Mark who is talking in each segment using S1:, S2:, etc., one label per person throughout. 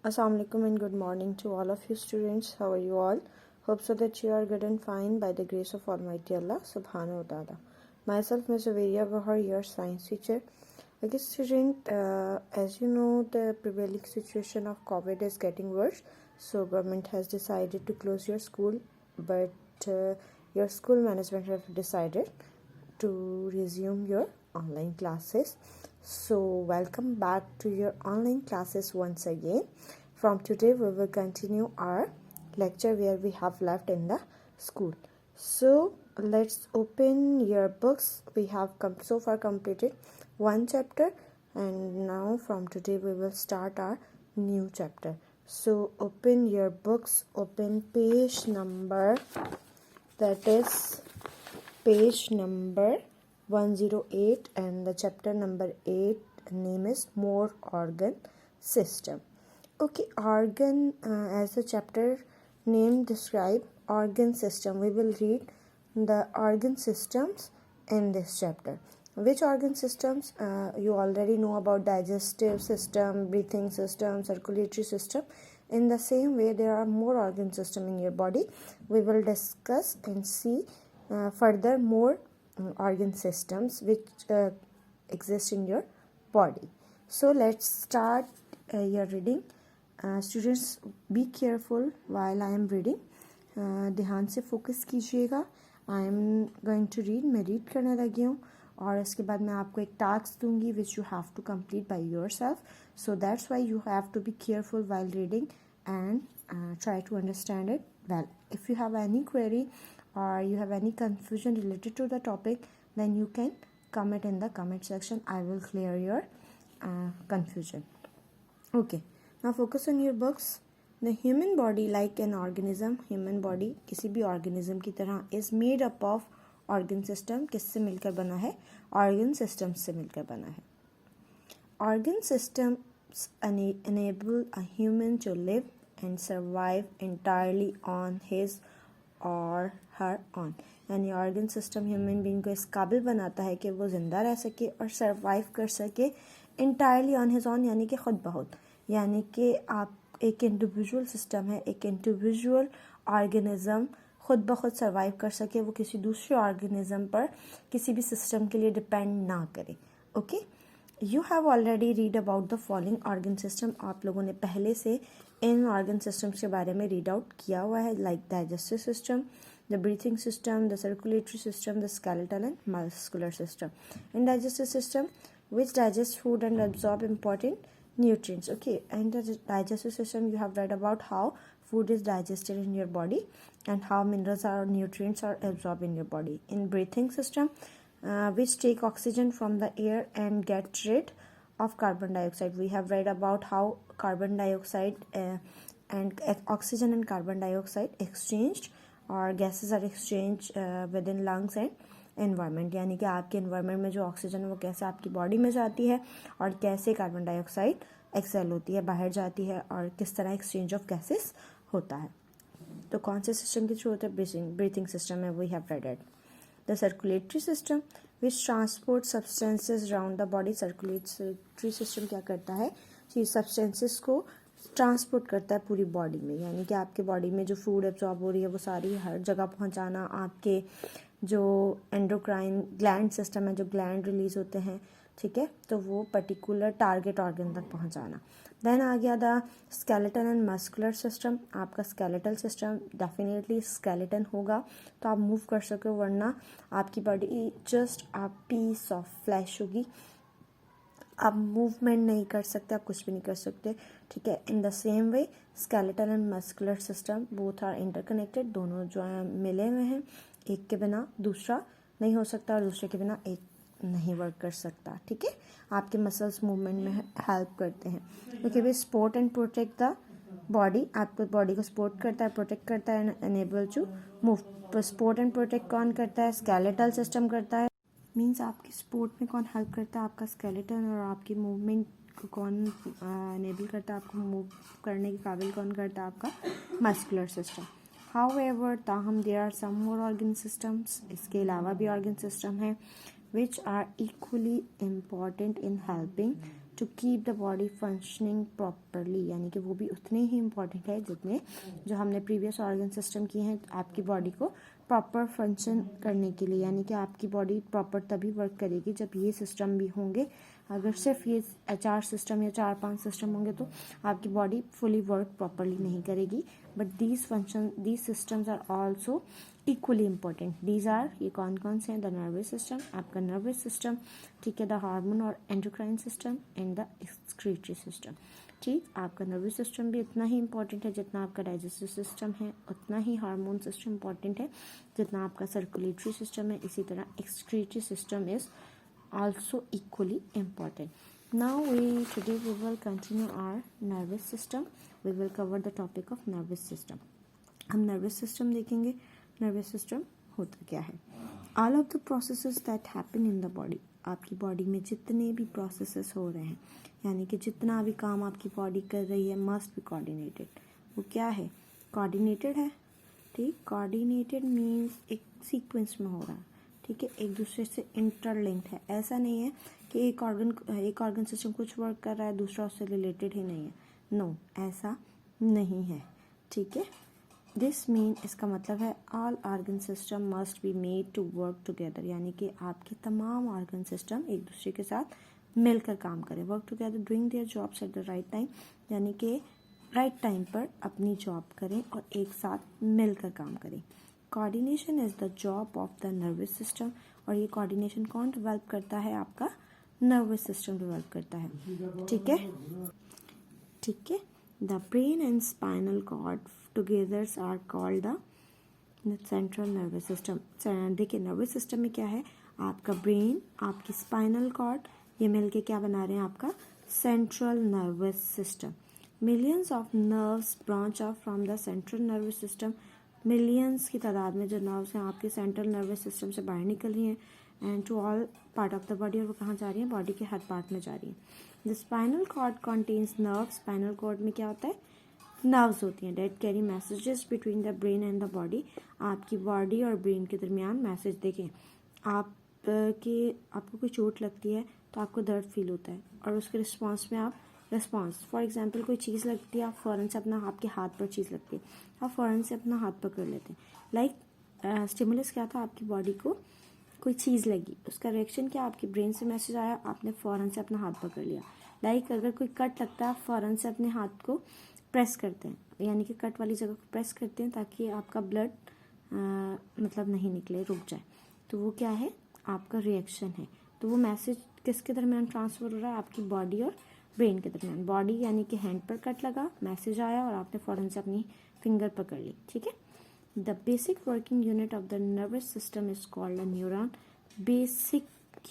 S1: Assalamu alaikum and good morning to all of you students. How are you all? Hope so that you are good and fine by the grace of Almighty Allah subhanahu wa ta'ala. Myself, Ms. Averia Bahar, your science teacher. Okay, student, as you know, the prevailing situation of COVID is getting worse. So government has decided to close your school, but your school management have decided to resume your online classes. So welcome back to your online classes once again. From today we will continue our lecture where we have left in the school. So let's open your books. We have so far completed one chapter, and now from today we will start our new chapter. So open your books, open page number, that is page number 108, and the chapter number 8 name is More Organ System. Okay, organ, as the chapter name describe organ system, we will read the organ systems in this chapter. Which organ systems? You already know about digestive system, breathing system, circulatory system. In the same way, there are more organ system in your body. We will discuss and see further more organ systems which exist in your body. So let's start your reading. Students, be careful while I am reading. ध्यान से focus कीजिएगा. I am going to read. मैं read करने लगी हूँ और इसके बाद मैं आपको एक टास्क दूंगी which you have to complete by yourself. So that's why you have to be careful while reading and try to understand it well. If you have any query or you have any confusion related to the topic, then you can comment in the comment section. I will clear your confusion. Okay, now focus on your books. The human body, like an organism, human body किसी भी organism की तरह is made up of organ system. किससे मिलकर बना है? Organ systems से मिलकर बना है. Organ systems enable a human to live and survive entirely on his और हर ऑन, यानी ऑर्गन सिस्टम ह्यूमन बीइंग को इस काबिल बनाता है कि वो ज़िंदा रह सके और सरवाइव कर सके इंटायरली ऑन हिज ऑन, यानी कि ख़ुद बहुत, यानी कि आप एक इंडिविजुअल सिस्टम है, एक इंडिविजुअल ऑर्गेनिज़म ख़ुद ब खुद सर्वाइव कर सके, वो किसी दूसरे ऑर्गेनिज़म पर किसी भी सिस्टम के लिए डिपेंड ना करे. Okay, you have already read about the following organ system. आप लोगों ने पहले से इन ऑर्गन सिस्टम्स के बारे में रीड आउट किया हुआ है, like digestive system, the breathing system, the circulatory system, the skeletal and muscular system. In digestive system which digest food and absorb important nutrients. Okay, and the digestive system you have read about how food is digested in your body and how minerals or nutrients are absorbed in your body. In breathing system, which take oxygen from the air and get rid of carbon dioxide. We have read about how carbon dioxide and oxygen and carbon dioxide exchanged, or gases are exchanged within lungs and environment, यानी कि आपके environment में जो oxygen है वो कैसे आपकी body में जाती है और कैसे कार्बन डाइऑक्साइड एक्सेल होती है, बाहर जाती है, और किस तरह एक्सचेंज ऑफ गैसेस होता है. तो कौन से सिस्टम के थ्रू होता है? ब्रीथिंग सिस्टम है, we have read it. The circulatory system which transport substances around the body. Circulatory system क्या करता है? सब्सटेंसेस को ट्रांसपोर्ट करता है पूरी बॉडी में, यानी कि आपके बॉडी में जो फूड एब्जॉर्ब हो रही है वो सारी हर जगह पहुंचाना. आपके जो एंडोक्राइन ग्लैंड सिस्टम है, जो ग्लैंड रिलीज होते हैं, ठीक है, तो वो पर्टिकुलर टारगेट ऑर्गन तक पहुंचाना. देन आ गया the skeletal and muscular system. आपका स्केलेटल सिस्टम डेफिनेटली स्केलेटन होगा तो आप मूव कर सको, वरना आपकी body just a piece of flesh होगी, आप मूवमेंट नहीं कर सकते, आप कुछ भी नहीं कर सकते, ठीक है. In the same way skeletal and muscular system both are interconnected. दोनों जो है मिले हुए हैं, एक के बिना दूसरा नहीं हो सकता और दूसरे के बिना एक नहीं वर्क कर सकता, ठीक है. आपके मसल्स मूवमेंट में हेल्प करते हैं. ओके भाई, support and protect the body. आपको बॉडी को सपोर्ट करता है, प्रोटेक्ट करता है, enable to move. Support and protect कौन करता है? स्केलेटल सिस्टम करता है. मीन्स आपकी सपोर्ट में कौन हेल्प करता है? आपका स्केलेटन. और आपकी मूवमेंट को कौन एनेबल करता है? आपको मूव करने के काबिल कौन करता है? आपका मस्कुलर सिस्टम. However, ताहम there are some more organ systems. इसके अलावा भी organ system है which are equally important in helping to keep the body functioning properly, यानी कि वो भी उतने ही इम्पॉर्टेंट है जितने जो हमने प्रीवियस ऑर्गन सिस्टम किए हैं आपकी बॉडी को प्रॉपर फंक्शन करने के लिए। यानी कि आपकी बॉडी प्रॉपर तभी वर्क करेगी जब ये सिस्टम भी होंगे। अगर सिर्फ ये 4 सिस्टम या 4-5 सिस्टम होंगे तो आपकी बॉडी फुली वर्क प्रॉपरली नहीं करेगी। But these systems are also equally important. These are, ये कौन कौन से हैं? द नर्वस सिस्टम, आपका नर्वस सिस्टम, ठीक है, द हार्मोन और endocrine system and the excretory system. ठीक, आपका नर्वस सिस्टम भी उतना ही इम्पोर्टेंट है जितना आपका डाइजेस्टिव सिस्टम है, उतना ही हार्मोन सिस्टम इम्पोर्टेंट है जितना आपका सर्कुलेटरी सिस्टम है। इसी तरह excretory system is also equally important. Now today we will continue our nervous system. We will cover the topic of nervous system. हम nervous system देखेंगे। nervous system होता क्या है? All of the processes that happen in the body, आपकी body में जितने भी processes हो रहे हैं, यानी कि जितना भी काम आपकी बॉडी कर रही है must be coordinated. वो क्या है? coordinated है। ठीक, coordinated means एक sequence में हो रहा है, ठीक है, एक दूसरे से इंटरलिंक्ड है। ऐसा नहीं है कि एक ऑर्गन सिस्टम कुछ वर्क कर रहा है दूसरा उससे रिलेटेड ही नहीं है। नो, ऐसा नहीं है, ठीक है। दिस मीन, इसका मतलब है all organ system must be made to work together, यानी कि आपके तमाम ऑर्गन सिस्टम एक दूसरे के साथ मिलकर काम करें। Work together doing their jobs at the right time, यानी कि राइट टाइम पर अपनी जॉब करें और एक साथ मिलकर काम करें। Coordination is the job of the nervous system, और ये कोऑर्डिनेशन कौन डेवलप करता है? आपका नर्वस सिस्टम डेवलप करता है, ठीक है, ठीक है। The brain and spinal cord together are called the central nervous system. देखिए नर्वस सिस्टम में क्या है? आपका ब्रेन, आपकी स्पाइनल कॉर्ड, ये मिलके क्या बना रहे हैं? आपका central nervous system. Millions of nerves branch of from the central nervous system, millions की तादाद में जो नर्व्स हैं आपके सेंट्रल नर्वस सिस्टम से बाहर निकल रही हैं and to all part of the body, और वो कहाँ जा रही हैं? बॉडी के हर पार्ट में जा रही हैं। The spinal cord contains nerve, spinal cord में क्या होता है? नर्व्स होती हैं that carry messages between the brain and the body, आपकी बॉडी और ब्रेन के दरमियान मैसेज। देखें आपको कोई चोट लगती है तो आपको दर्द फील होता है और उसके रिस्पॉन्स में आप फॉर एग्जाम्पल कोई चीज़ लगती है, आप फ़ौरन से अपना, आपके हाथ पर चीज़ लगती है, आप फ़ौरन से अपना हाथ पकड़ लेते हैं। लाइक स्टिमुलस क्या था? आपकी बॉडी को कोई चीज़ लगी, उसका रिएक्शन क्या? आपके ब्रेन से मैसेज आया, आपने फ़ौरन से अपना हाथ पकड़ लिया। लाइक अगर कोई कट लगता है, आप फ़ौरन से अपने हाथ को प्रेस करते हैं, यानी कि कट वाली जगह को प्रेस करते हैं ताकि आपका ब्लड मतलब नहीं निकले, रुक जाए। तो वो क्या है? आपका रिएक्शन है। तो वो मैसेज किसके दरमियान ट्रांसफ़र हो रहा है? आपकी बॉडी और ब्रेन के दरमियान। बॉडी यानी कि हैंड पर कट लगा, मैसेज आया और आपने फ़ौरन से अपनी फिंगर पकड़ ली, ठीक है। The basic working unit of the nervous system is called a neuron. Basic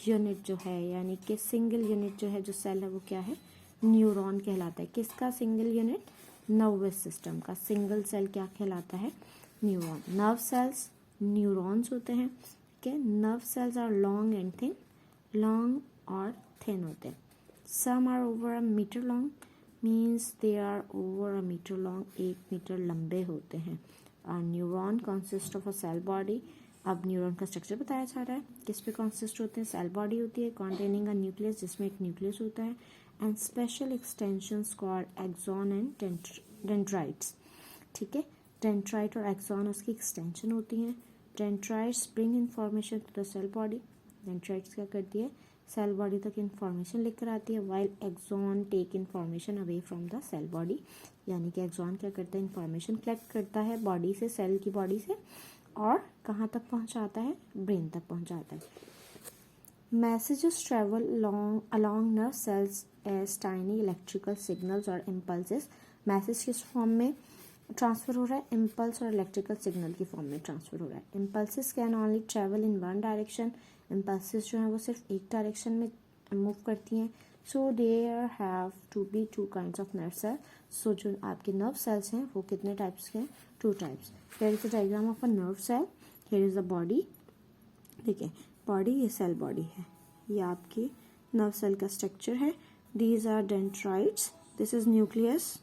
S1: unit जो है, यानी कि सिंगल यूनिट जो है, जो सेल है, वो क्या है? न्यूरॉन कहलाता है। किसका सिंगल यूनिट? नर्वस सिस्टम का सिंगल सेल क्या कहलाता है? न्यूरॉन। नर्व सेल्स न्यूरॉन्स होते हैं, ठीक है। Nerve cells are long and thin, long और थिन होते हैं। Some are over a meter long, means they are over a meter long, 1 metre लंबे होते हैं। Neuron consist of a cell body. अब न्यूरॉन का स्ट्रक्चर बताया जा रहा है, किस पे कंसिस्ट होते हैं? सेल बॉडी होती है कॉन्टेनिंग अ न्यूक्लियस, जिसमें एक न्यूक्लियस होता है, and special extensions called axon and dendrites, ठीक है। डेंड्राइट और एक्सॉन उसकी एक्सटेंशन होती हैं। Dendrites bring information to the cell body, dendrites क्या करती है? सेल बॉडी तक इंफॉर्मेशन लेकर आती है, while axon take information away from the cell body, यानी कि एक्सॉन क्या करता है? इंफॉर्मेशन कलेक्ट करता है बॉडी से, सेल की बॉडी से, और कहाँ तक पहुँचाता है? ब्रेन तक पहुँचाता है। Messages travel along nerve cells as tiny electrical signals और impulses। मैसेज किस फॉर्म में ट्रांसफ़र हो रहा है? इम्पल्स और इलेक्ट्रिकल सिग्नल की फॉर्म में ट्रांसफ़र हो रहा है। Impulses can only travel in one direction, impulses जो हैं वो सिर्फ एक डायरेक्शन में मूव करती हैं। So there have to be 2 kinds of nerve cell. सो जो आपके नर्व सेल्स हैं वो कितने टाइप्स के हैं? 2 types. Here is the diagram of a nerve cell, here is the body. देखिए बॉडी, ये सेल बॉडी है, ये आपकी नर्व सेल का स्ट्रक्चर है। These are dendrites, this is nucleus,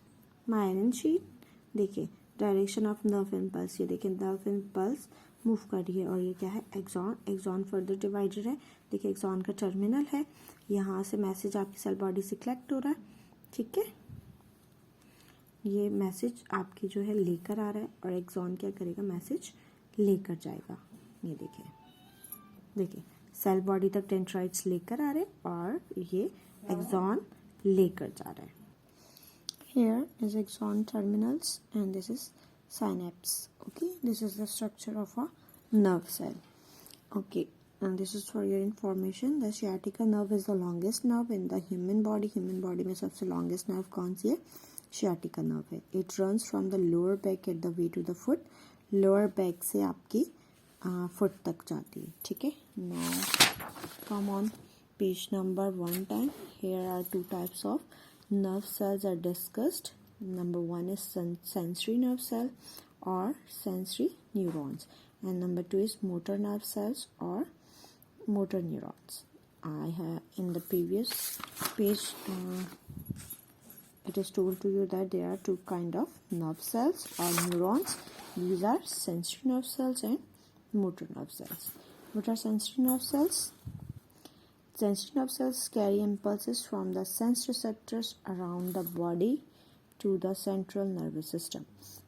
S1: myelin sheath. देखिए डायरेक्शन ऑफ नर्व इम्पल्स, ये देखिए नर्व इम्पल्स मूव कर रही है। और ये क्या है, एक्सॉन। एक्सॉन फर्दर डिवाइडेड है, देखिए एक्सॉन का टर्मिनल है, यहाँ से मैसेज आपकी सेल बॉडी से कलेक्ट हो रहा है, ठीक है। ये मैसेज आपकी जो है लेकर आ रहा है और एक्सॉन क्या करेगा, मैसेज लेकर जाएगा। ये देखिए, देखिए सेल बॉडी तक डेंड्राइट्स लेकर आ रहे हैं और ये एक्सॉन लेकर जा रहा है। Here is axon terminals and this is synapse. Okay, this is the structure of a nerve cell. Okay, and this is for your information. The sciatica nerve is the longest nerve in the human body. Human body में सबसे longest nerve कौन सी है, sciatica nerve है। It runs from the lower back at the way to the foot. Lower back से आपकी foot तक जाती है, ठीक है। Now come on page number 1 time. Here are two types of nerve cells are discussed. Number one is sensory nerve cell or sensory neurons, and number two is motor nerve cells or motor neurons. I have in the previous page it is told to you that there are two kind of nerve cells or neurons. These are sensory nerve cells and motor nerve cells. What are sensory nerve cells? Sensory nerve cells carry impulses from the sense receptors around the body to the central nervous system.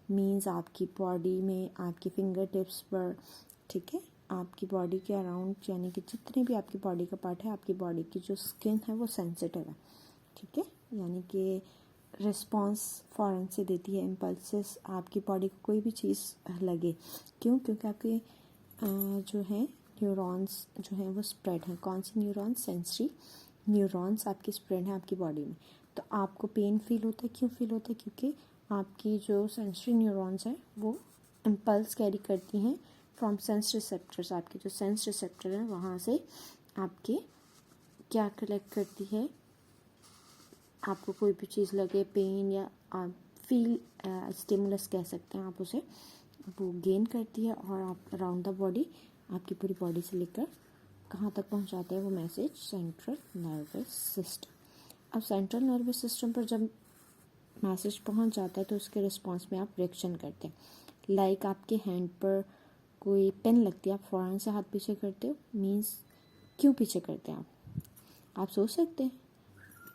S1: Means आपकी body में, आपकी finger tips पर, ठीक है, आपकी body के around, यानी कि जितने भी आपकी बॉडी का पार्ट है, आपकी बॉडी की जो स्किन है वो सेंसिटिव है, ठीक है, यानी कि रिस्पॉन्स फ़ौरन से देती है इम्पल्सेस। आपकी बॉडी को कोई भी चीज़ लगे, क्यों, क्योंकि आपके जो है न्यूरॉन्स जो है वो स्प्रेड है। कौन सी न्यूरॉन्स, सेंसरी न्यूरॉन्स आपकी स्प्रेड है आपकी बॉडी में। तो आपको पेन फील होता है, क्यों फील होता है, क्योंकि आपकी जो सेंसरी न्यूरॉन्स है वो इम्पल्स कैरी करती हैं फ्रॉम सेंस रिसेप्टर्स। आपके जो सेंस रिसेप्टर हैं वहाँ से आपके क्या कलेक्ट करती है, आपको कोई भी चीज़ लगे, पेन या आप फील स्टिमुलस कह सकते हैं आप उसे, वो गेन करती है और आप अराउंड द बॉडी, आपकी पूरी बॉडी से लेकर कहाँ तक पहुँचाते हैं वो मैसेज, सेंट्रल नर्वस सिस्टम। अब सेंट्रल नर्वस सिस्टम पर जब मैसेज पहुँच जाता है तो उसके रिस्पॉन्स में आप रिएक्शन करते हैं। लाइक आपके हैंड पर कोई पेन लगती है, आप फ़ौरन से हाथ पीछे करते हो। मीन्स क्यों पीछे करते हैं आप सोच सकते हैं।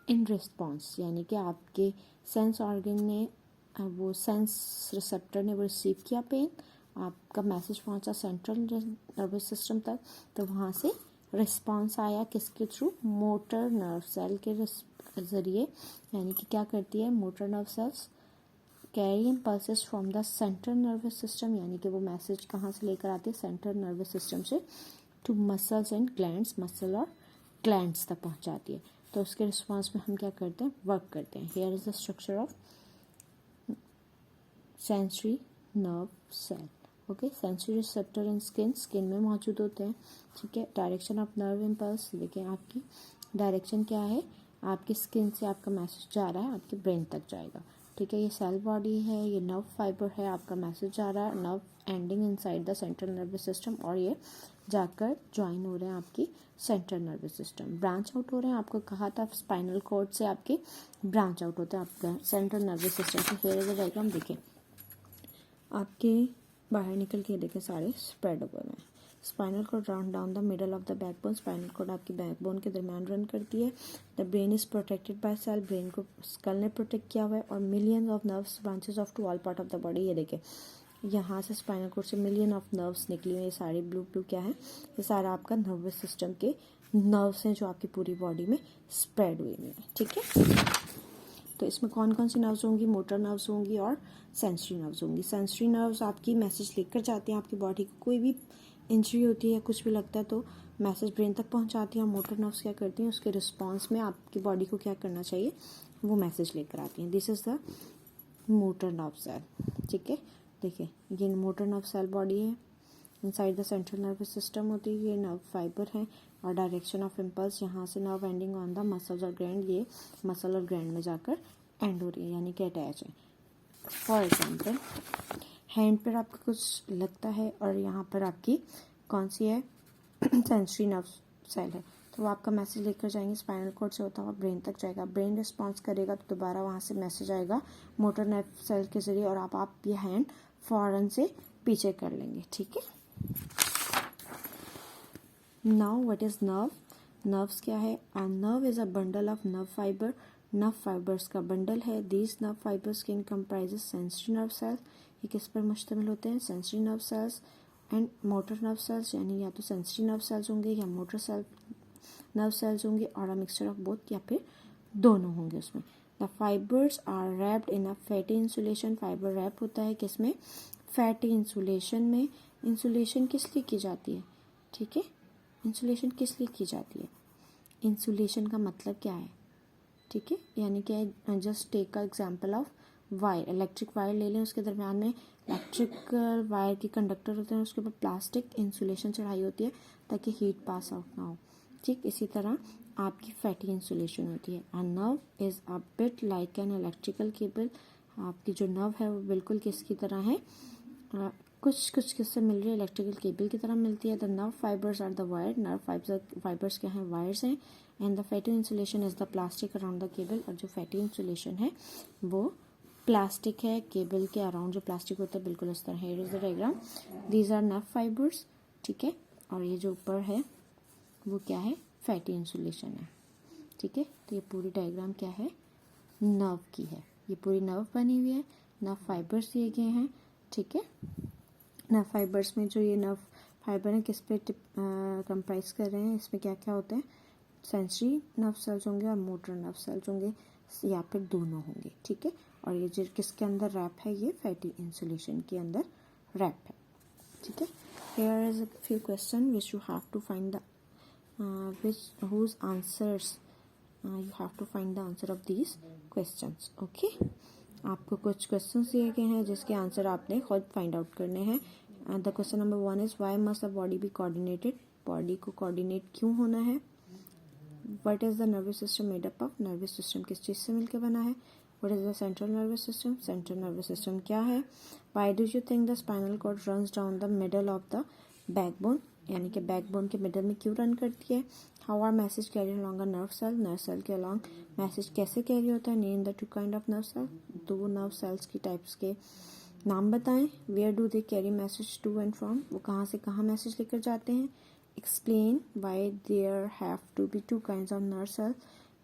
S1: इन रिस्पॉन्स, यानी कि आपके सेंस ऑर्गन ने, वो सेंस रिसेप्टर ने वो रिसीव किया पेन, आपका मैसेज पहुंचा सेंट्रल नर्वस सिस्टम तक, तो वहाँ से रिस्पॉन्स आया किसके थ्रू, मोटर नर्व सेल के ज़रिए। यानी कि क्या करती है, motor nerve cells carry impulses from the central nervous system, यानी कि वो मैसेज कहाँ से लेकर आती है, सेंट्रल नर्वस सिस्टम से, to muscles and glands, muscle और ग्लैंड्स तक पहुँचाती है। तो उसके रिस्पॉन्स में हम क्या करते हैं, वर्क करते हैं। Here is the structure of sensory nerve cell. Okay, sensory receptor in skin, skin में मौजूद होते हैं, ठीक है। डायरेक्शन ऑफ नर्व इम्पल्स, देखिए आपकी डायरेक्शन क्या है, आपकी स्किन से आपका मैसेज जा रहा है, आपके ब्रेन तक जाएगा, ठीक है। ये सेल बॉडी है, ये नर्व फाइबर है, आपका मैसेज जा रहा है, nerve ending inside the central nervous system, और ये जाकर ज्वाइन हो रहे हैं आपकी central nervous system, branch out हो रहे हैं। आपको कहा था स्पाइनल कॉर्ड से आपके ब्रांच आउट होते हैं आपका सेंट्रल नर्वस सिस्टम से। फिर अगर डायग्राम देखें, आपके बाहर निकल के देखें सारे स्प्रेड हुए हैं। Spinal cord round down the middle of the backbone, spinal cord आपकी बैकबोन के दरमियान रन करती है। The brain is protected by cell, brain को स्कल ने प्रोटेक्ट किया हुआ है। और million of nerves branches of to all part of the body, ये देखें यहाँ से स्पाइनल कॉर्ड से मिलियन ऑफ नर्व्स निकली हुई। ये सारे ब्लू ब्लू क्या है, ये सारा आपका नर्वस सिस्टम के नर्व्स हैं जो आपकी पूरी बॉडी में स्प्रेड हुए हैं, ठीक है। तो इसमें कौन कौन सी नर्व्स होंगी, मोटर नर्व्स होंगी और सेंसरी नर्व्स होंगी। सेंसरी नर्व्स आपकी मैसेज लेकर जाती हैं आपकी बॉडी को, कोई भी इंजरी होती है, कुछ भी लगता है तो मैसेज ब्रेन तक पहुंचाती हैं। मोटर नर्व्स क्या करती हैं, उसके रिस्पॉन्स में आपकी बॉडी को क्या करना चाहिए, वो मैसेज लेकर आती हैं। This is the motor nerve cell, ठीक है। देखिए ये मोटर नर्व सेल बॉडी है, inside the central nervous system होती है, ये नर्व फाइबर है। और डायरेक्शन ऑफ इम्पल्स यहाँ से nerve ending on the muscles और ग्रैंड, ये मसल और ग्रैंड में जाकर एंड हो रही है, यानी कि अटैच है। फॉर एग्जाम्पल हैंड पर आपको कुछ लगता है और यहाँ पर आपकी कौन सी है, सेंसरी नर्व सेल है, तो वो आपका मैसेज लेकर जाएंगे, स्पाइनल कॉर्ड से होता हुआ ब्रेन तक जाएगा। ब्रेन रिस्पॉन्स करेगा तो दोबारा वहाँ से मैसेज आएगा मोटर नर्व सेल के जरिए, और आप ये हैंड फ़ौरन से पीछे कर लेंगे, ठीक है। Now what is nerve? Nerves क्या है? A nerve is a bundle of nerve fiber. Nerve fibers का bundle है. These nerve fibers can comprises sensory nerve cells. ये किस पर मुश्तमिल होते हैं? Sensory nerve cells and motor nerve cells, यानी या तो sensory nerve cells होंगे या motor nerve cells होंगे, और a mixture of both, या फिर दोनों होंगे उसमें. The fibers are wrapped in a fatty insulation. Fiber wrap होता है किसमें? Fatty insulation में. Insulation किस लिए की जाती है? ठीक है, इंसुलेशन किस लिए की जाती है? इंसुलेशन का मतलब क्या है? ठीक है, यानी कि just take a example of wire. Electric wire ले लें, उसके दरमियान में इलेक्ट्रिक वायर के कंडक्टर होते हैं, उसके ऊपर प्लास्टिक इंसुलेशन चढ़ाई होती है ताकि हीट पास आउट ना हो. ठीक इसी तरह आपकी फैटी इंसुलेशन होती है. A nerve is a bit like an electrical cable. आपकी जो नर्व है वो बिल्कुल किसकी तरह है? कुछ किससे मिल रही है? इलेक्ट्रिकल केबल की तरह मिलती है. The nerve fibres are the wire. Nerve fibres क्या हैं? वायर्स हैं. And the fatty insulation is the plastic around the cable. और जो फैटी इंसुलेशन है वो प्लास्टिक है. केबल के अराउंड जो प्लास्टिक होता है बिल्कुल इस तरह. Here is the diagram. These are nerve fibres. ठीक है, और ये जो ऊपर है वो क्या है? फैटी इंसुलेशन है. ठीक है, तो ये पूरी डायग्राम क्या है? नर्व की है. ये पूरी नर्व बनी हुई है. नर्व फाइबर्स दिए गए हैं. ठीक है, नर्व फाइबर्स में जो ये नर्व फाइबर है किस पे कंप्राइज कर रहे हैं? इसमें क्या क्या होते हैं? सेंसरी नर्व सेल्स होंगे और मोटर नर्व सेल्स होंगे, या फिर दोनों होंगे. ठीक है, और ये जो किसके अंदर रैप है? ये फैटी इंसुलेशन के अंदर रैप है. ठीक है, here is a few question which you have to find the whose answers you have to find the answer of these questions. Okay, आपको कुछ क्वेश्चंस दिए गए हैं जिसके आंसर आपने खुद फाइंड आउट करने हैं. The question number 1 is why must the body be coordinated. Body को कोऑर्डिनेट क्यों होना है? What is the nervous system made up of. Nervous system किस चीज़ से मिलकर बना है? What is the central nervous system. Central nervous system क्या है? Why do you think the spinal cord runs down the middle of the backbone, यानी कि बैकबोन के मिडल में क्यों रन करती है? How are message carry along a nerve cell. Nerve cell के अलॉन्ग मैसेज कैसे कैरी होता है? Name the two kind of nerve cell. दो नर्व सेल्स की टाइप्स के नाम बताएं. Where do they carry message to and from. वो कहाँ से कहाँ मैसेज लेकर जाते हैं? Explain why there have to be two kinds of nerve cell.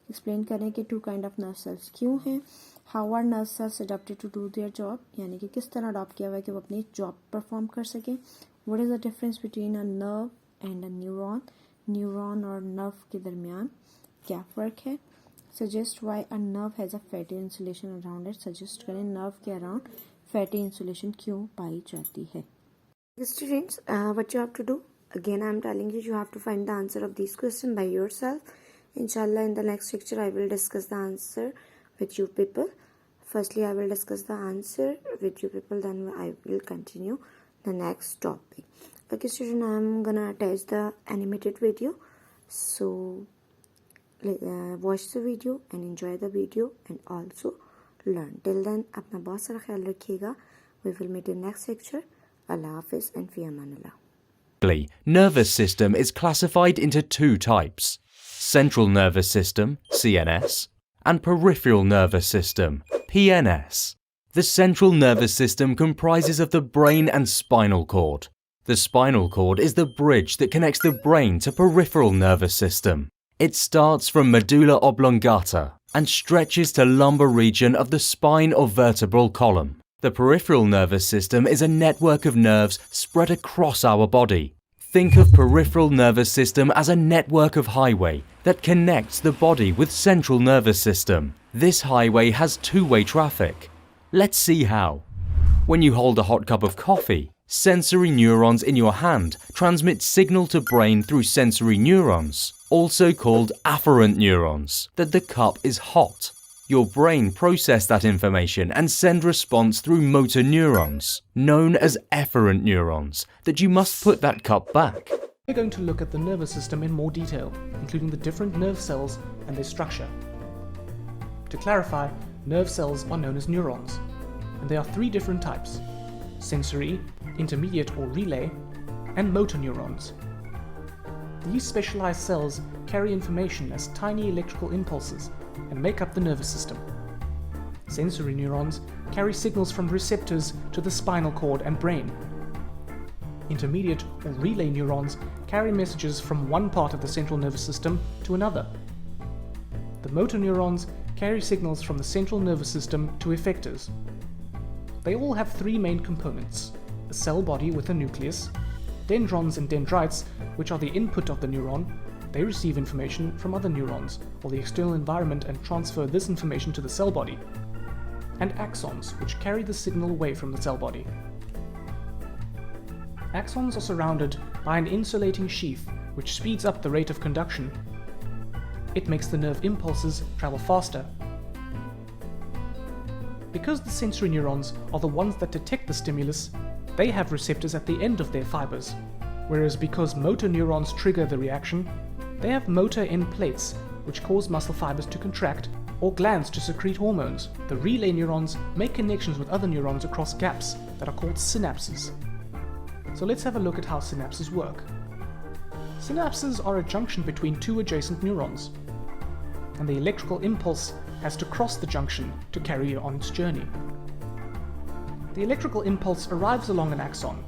S1: Explain करें कि two kind of nerve cells क्यों हैं. How are nerve cells adopted to do their job, यानी कि किस तरह अडॉप्ट किया हुआ है कि वो अपनी जॉब परफॉर्म कर सकें. What is the difference between a nerve and a neuron. Neuron और नर्व के दरमियान क्या फ़र्क है? Suggest why a nerve has a fatty insulation around it. Suggest करें नर्व के अराउंड फैटी इंसुलेशन क्यों पाई जाती है. Students, what you have to do? Again, I am telling you, you have to find the answer of these questions by yourself. Inshallah, in the next lecture, I will discuss the answer with you people. Firstly, I will discuss the answer with you people, then I will continue the next topic. Okay, student, I am gonna attach the animated video. So, watch the video and enjoy the video and also learn. Till then, अपना बहुत सारा ख्याल रखिएगा. We will meet in next lecture. Allah Hafiz and fi amanillah.
S2: Nervous system is classified into two types: central nervous system, CNS, and peripheral nervous system, PNS. The central nervous system comprises of the brain and spinal cord. The spinal cord is the bridge that connects the brain to peripheral nervous system. It starts from medulla oblongata and stretches to lumbar region of the spine or vertebral column. The peripheral nervous system is a network of nerves spread across our body. Think of peripheral nervous system as a network of highway that connects the body with central nervous system. This highway has two-way traffic. Let's see how. When you hold a hot cup of coffee, sensory neurons in your hand transmit signal to brain through sensory neurons, also called afferent neurons, that the cup is hot. Your brain processes that information and send response through motor neurons, known as efferent neurons, that you must put that cup back.
S3: We're going to look at the nervous system in more detail, including the different nerve cells and their structure. To clarify, nerve cells are known as neurons, and there are three different types: sensory, intermediate or relay, and motor neurons. These specialized cells carry information as tiny electrical impulses and make up the nervous system. Sensory neurons carry signals from receptors to the spinal cord and brain. intermediate, or relay neurons carry messages from one part of the central nervous system to another. The motor neurons carry signals from the central nervous system to effectors. They all have three main components: a cell body with a nucleus, dendrons and dendrites, which are the input of the neuron. They receive information from other neurons or the external environment and transfer this information to the cell body, and axons, which carry the signal away from the cell body. Axons are surrounded by an insulating sheath, which speeds up the rate of conduction. It makes the nerve impulses travel faster. Because the sensory neurons are the ones that detect the stimulus, they have receptors at the end of their fibers, whereas because motor neurons trigger the reaction, they have motor end plates, which cause muscle fibers to contract, or glands to secrete hormones. The relay neurons make connections with other neurons across gaps that are called synapses. So let's have a look at how synapses work. Synapses are a junction between two adjacent neurons, and the electrical impulse has to cross the junction to carry on its journey. The electrical impulse arrives along an axon.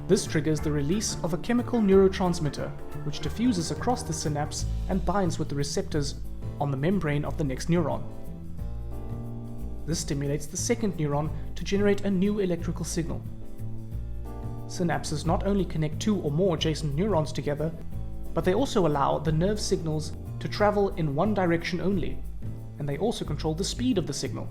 S3: This triggers the release of a chemical neurotransmitter, which diffuses across the synapse and binds with the receptors on the membrane of the next neuron. This stimulates the second neuron to generate a new electrical signal. Synapses not only connect two or more adjacent neurons together, but they also allow the nerve signals to travel in one direction only, and they also control the speed of the signal.